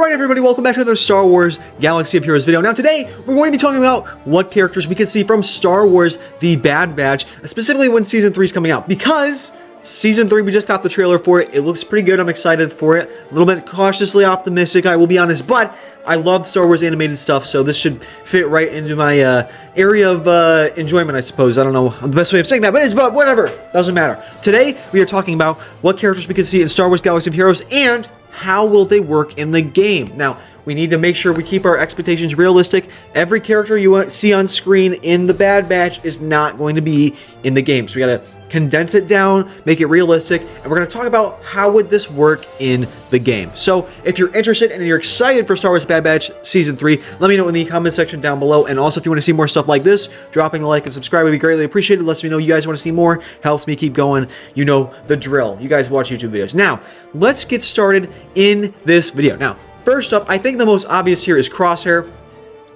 Alright everybody, welcome back to another Star Wars Galaxy of Heroes video. Now today, we're going to be talking about what characters we can see from Star Wars The Bad Batch, specifically when Season 3 is coming out, because Season 3, we just got the trailer for it. It looks pretty good, I'm excited for it. A little bit cautiously optimistic, I will be honest, but I love Star Wars animated stuff, so this should fit right into my area of enjoyment, I suppose. I don't know the best way of saying that, but whatever, doesn't matter. Today, we are talking about what characters we can see in Star Wars Galaxy of Heroes, and how will they work in the game. Now, we need to make sure we keep our expectations realistic. Every character you see on screen in the Bad Batch is not going to be in the game. So we gotta condense it down, make it realistic, and we're gonna talk about how would this work in the game. So if you're interested and you're excited for Star Wars Bad Batch Season 3, let me know in the comment section down below. And also if you want to see more stuff like this, dropping a like and subscribe would be greatly appreciated. Lets me know you guys want to see more, helps me keep going. You know the drill. You guys watch YouTube videos. Now, let's get started in this video. Now, first up, I think the most obvious here is Crosshair.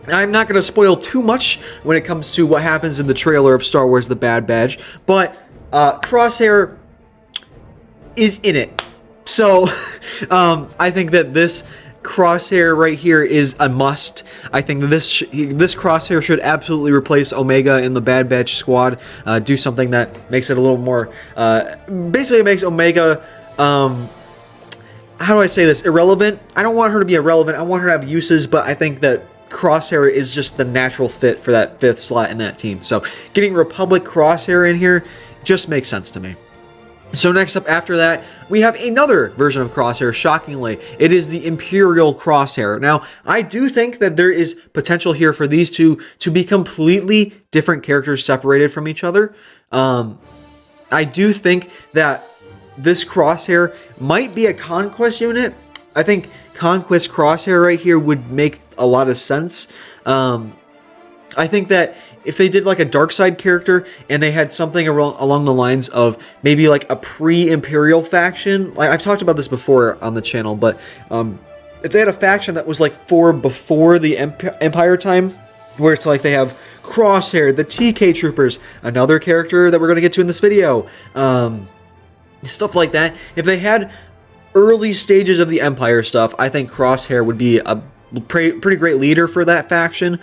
I'm not going to spoil too much when it comes to what happens in the trailer of Star Wars The Bad Batch, but Crosshair is in it. So I think that this Crosshair right here is a must. I think that this Crosshair should absolutely replace Omega in the Bad Batch squad. Do something that makes it a little more, basically makes Omega, how do I say this, irrelevant? I don't want her to be irrelevant. I want her to have uses, but I think that Crosshair is just the natural fit for that 5th slot in that team. So getting Republic Crosshair in here just makes sense to me. So next up after that, we have another version of Crosshair, shockingly. It is the Imperial Crosshair. Now, I do think that there is potential here for these two to be completely different characters separated from each other. I do think that this Crosshair might be a Conquest unit. I think Conquest Crosshair right here would make a lot of sense. I think that if they did like a dark side character and they had something along the lines of maybe like a pre-Imperial faction, like I've talked about this before on the channel, but if they had a faction that was like before the Empire time, where it's like they have Crosshair, the TK Troopers, another character that we're going to get to in this video, stuff like that. If they had early stages of the Empire stuff, I think Crosshair would be a pretty great leader for that faction.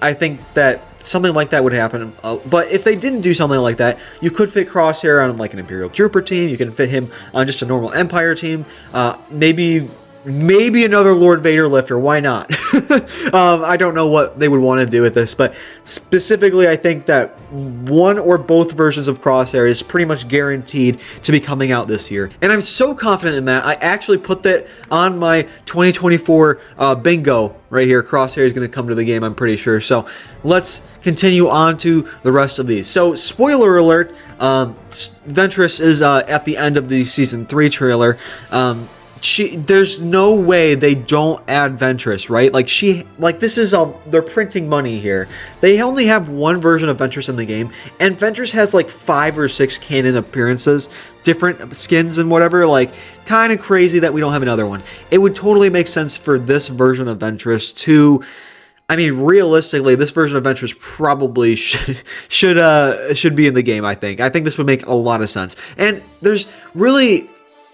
I think that something like that would happen, but if they didn't do something like that, you could fit Crosshair on like an Imperial Trooper team, you can fit him on just a normal Empire team, maybe another Lord Vader lifter, why not? I don't know what they would want to do with this, but specifically I think that one or both versions of Crosshair is pretty much guaranteed to be coming out this year. And I'm so confident in that, I actually put that on my 2024 bingo right here. Crosshair is going to come to the game, I'm pretty sure. So let's continue on to the rest of these. So spoiler alert, Ventress is at the end of the Season 3 trailer. There's no way they don't add Ventress, right? Like this is they're printing money here. They only have one version of Ventress in the game, and Ventress has like 5 or 6 canon appearances, different skins and whatever. Like, kind of crazy that we don't have another one. It would totally make sense for this version of Ventress to, I mean, realistically, this version of Ventress probably should be in the game. I think this would make a lot of sense. And there's really,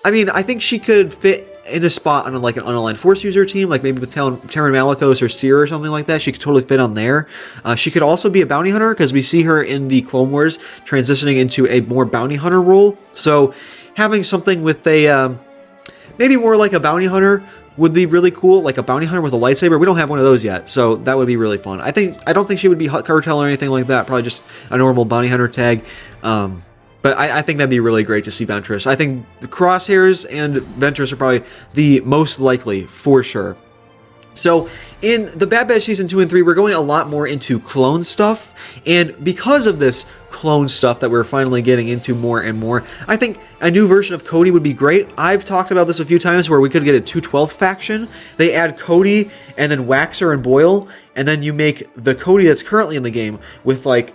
I mean, I think she could fit in a spot on like an unaligned Force user team, like maybe with Terran Malicos or Seer or something like that. She could totally fit on there. She could also be a bounty hunter, because we see her in the Clone Wars transitioning into a more bounty hunter role. So having something with a maybe more like a bounty hunter would be really cool, like a bounty hunter with a lightsaber. We don't have one of those yet, so that would be really fun. I don't think she would be Hut Cartel or anything like that. Probably just a normal bounty hunter tag. But I think that'd be really great to see Ventress. I think the Crosshairs and Ventress are probably the most likely, for sure. So in the Bad Batch Season 2 and 3, we're going a lot more into clone stuff. And because of this clone stuff that we're finally getting into more and more, I think a new version of Cody would be great. I've talked about this a few times where we could get a 212 faction. They add Cody and then Waxer and Boyle, and then you make the Cody that's currently in the game with like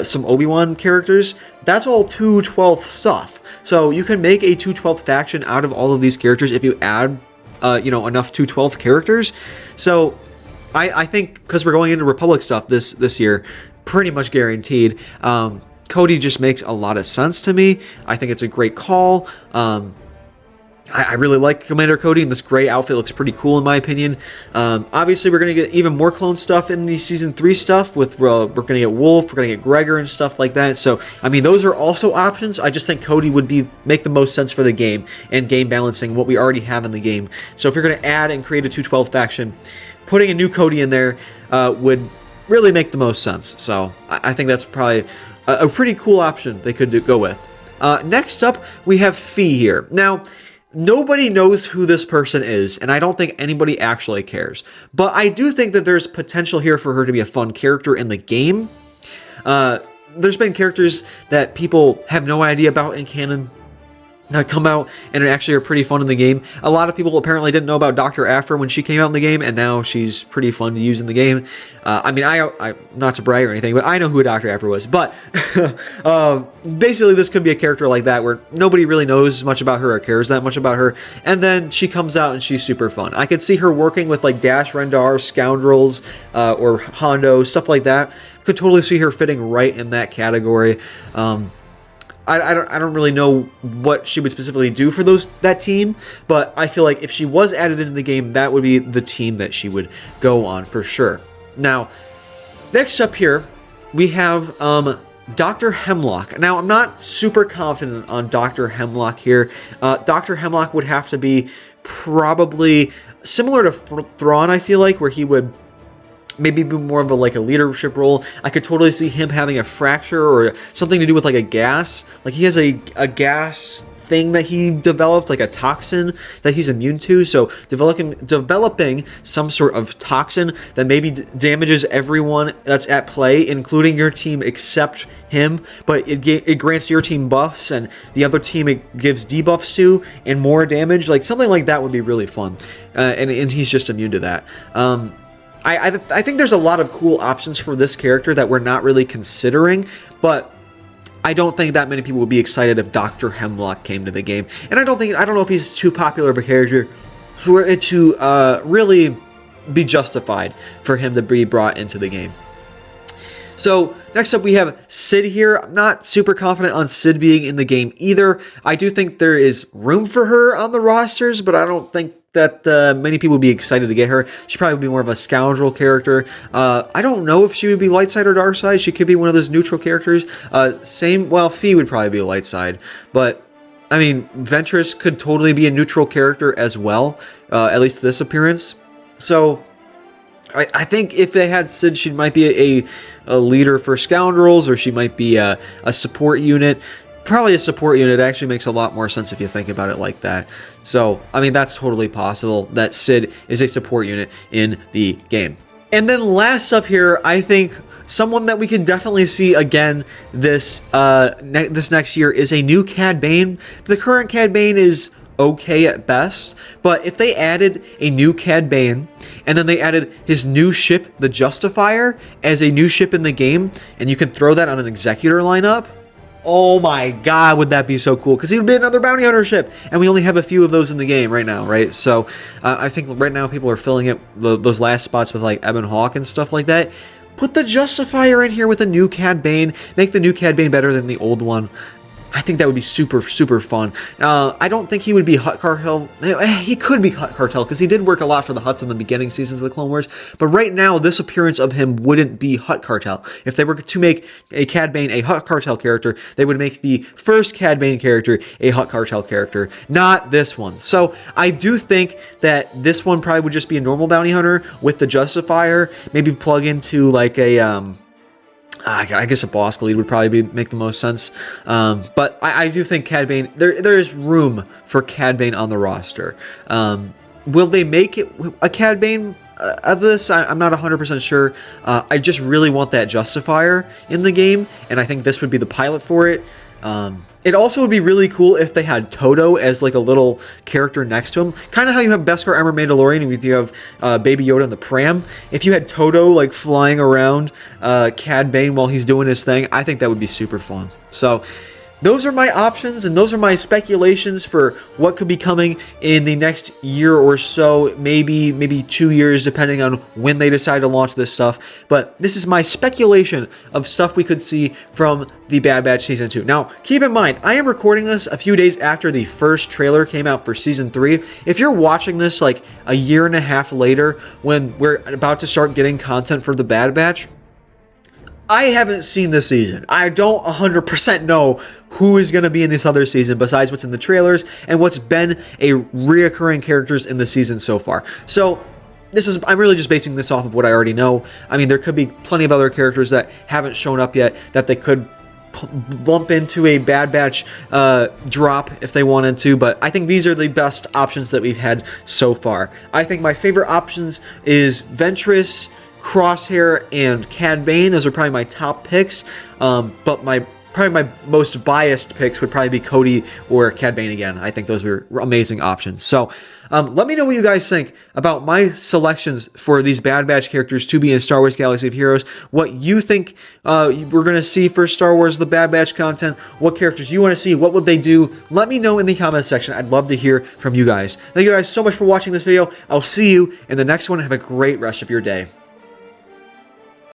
some Obi-Wan characters. That's all 212 stuff. So you can make a 212 faction out of all of these characters if you add enough 212 characters. So I think, because we're going into Republic stuff this year, pretty much guaranteed, Cody just makes a lot of sense to me. I think it's a great call. I really like Commander Cody, and this gray outfit looks pretty cool in my opinion. Obviously, we're going to get even more clone stuff in the Season 3 stuff. We're going to get Wolffe, we're going to get Gregor and stuff like that. So, I mean, those are also options. I just think Cody would make the most sense for the game and game balancing what we already have in the game. So if you're going to add and create a 212 faction, putting a new Cody in there would really make the most sense. So I think that's probably a pretty cool option they could go with. Next up, we have Phee here. Now, nobody knows who this person is, and I don't think anybody actually cares. But I do think that there's potential here for her to be a fun character in the game. There's been characters that people have no idea about in canon that come out and actually are pretty fun in the game. A lot of people apparently didn't know about Dr. Aphra when she came out in the game, and now she's pretty fun to use in the game. I mean, I not to brag or anything, but I know who Dr. Aphra was. But basically, this could be a character like that where nobody really knows much about her or cares that much about her, and then she comes out and she's super fun. I could see her working with like Dash Rendar, Scoundrels, or Hondo, stuff like that. Could totally see her fitting right in that category. I don't really know what she would specifically do for that team, but I feel like if she was added into the game, that would be the team that she would go on for sure. Now, next up here, we have Dr. Hemlock. Now, I'm not super confident on Dr. Hemlock here. Dr. Hemlock would have to be probably similar to Thrawn, I feel like, where he would maybe be more of a leadership role. I could totally see him having a fracture or something to do with like a gas. Like he has a gas thing that he developed, like a toxin that he's immune to. So developing some sort of toxin that maybe damages everyone that's at play, including your team except him, but it grants your team buffs and the other team it gives debuffs to and more damage. Like something like that would be really fun. And he's just immune to that. I think there's a lot of cool options for this character that we're not really considering, but I don't think that many people would be excited if Dr. Hemlock came to the game. And I don't know if he's too popular of a character for it to really be justified for him to be brought into the game. So next up we have Sid here. I'm not super confident on Sid being in the game either. I do think there is room for her on the rosters, but I don't think that many people would be excited to get her. She'd probably be more of a scoundrel character. I don't know if she would be light side or dark side. She could be one of those neutral characters. Phee would probably be a light side, but I mean, Ventress could totally be a neutral character as well, at least this appearance. So I think if they had Sid, she might be a leader for scoundrels, or she might be a support unit. Probably a support unit actually makes a lot more sense if you think about it like that. So, I mean, that's totally possible that Sid is a support unit in the game. And then last up here, I think someone that we could definitely see again this next year is a new Cad Bane. The current Cad Bane is okay at best, but if they added a new Cad Bane and then they added his new ship, the Justifier, as a new ship in the game, and you could throw that on an Executor lineup, oh my god, would that be so cool, because he would be another bounty hunter ship, and we only have a few of those in the game right now, right? So I think right now people are filling it, those last spots with like Ebon Hawk and stuff like that. Put the Justifier in here with a new Cad Bane, make the new Cad Bane better than the old one. I think that would be super, super fun. I don't think he would be Hutt Cartel. He could be Hutt Cartel because he did work a lot for the Hutts in the beginning seasons of the Clone Wars. But right now, this appearance of him wouldn't be Hutt Cartel. If they were to make a Cad Bane a Hutt Cartel character, they would make the first Cad Bane character a Hutt Cartel character, not this one. So I do think that this one probably would just be a normal bounty hunter with the Justifier. Maybe plug into like a I guess a boss lead would probably make the most sense. But I do think Cad Bane, there is room for Cad Bane on the roster. Will they make it a Cad Bane of this? I'm not 100% sure. I just really want that Justifier in the game, and I think this would be the pilot for it. It also would be really cool if they had Toto as like a little character next to him. Kind of how you have Beskar Armor Mandalorian and you have Baby Yoda in the pram. If you had Toto like flying around Cad Bane while he's doing his thing, I think that would be super fun. So those are my options and those are my speculations for what could be coming in the next year or so, maybe 2 years, depending on when they decide to launch this stuff. But this is my speculation of stuff we could see from the Bad Batch Season 2. Now, keep in mind, I am recording this a few days after the first trailer came out for Season 3. If you're watching this like a year and a half later, when we're about to start getting content for the Bad Batch, I haven't seen this season. I don't 100% know who is going to be in this other season besides what's in the trailers and what's been a reoccurring characters in the season so far. So I'm really just basing this off of what I already know. I mean, there could be plenty of other characters that haven't shown up yet that they could bump into a Bad Batch drop if they wanted to, but I think these are the best options that we've had so far. I think my favorite options is Ventress, Crosshair, and Cad Bane. Those are probably my top picks, but probably my most biased picks would probably be Cody or Cad Bane again. I think those are amazing options. So let me know what you guys think about my selections for these Bad Batch characters to be in Star Wars Galaxy of Heroes. What you think we're going to see for Star Wars The Bad Batch content. What characters you want to see. What would they do? Let me know in the comments section. I'd love to hear from you guys. Thank you guys so much for watching this video. I'll see you in the next one. Have a great rest of your day.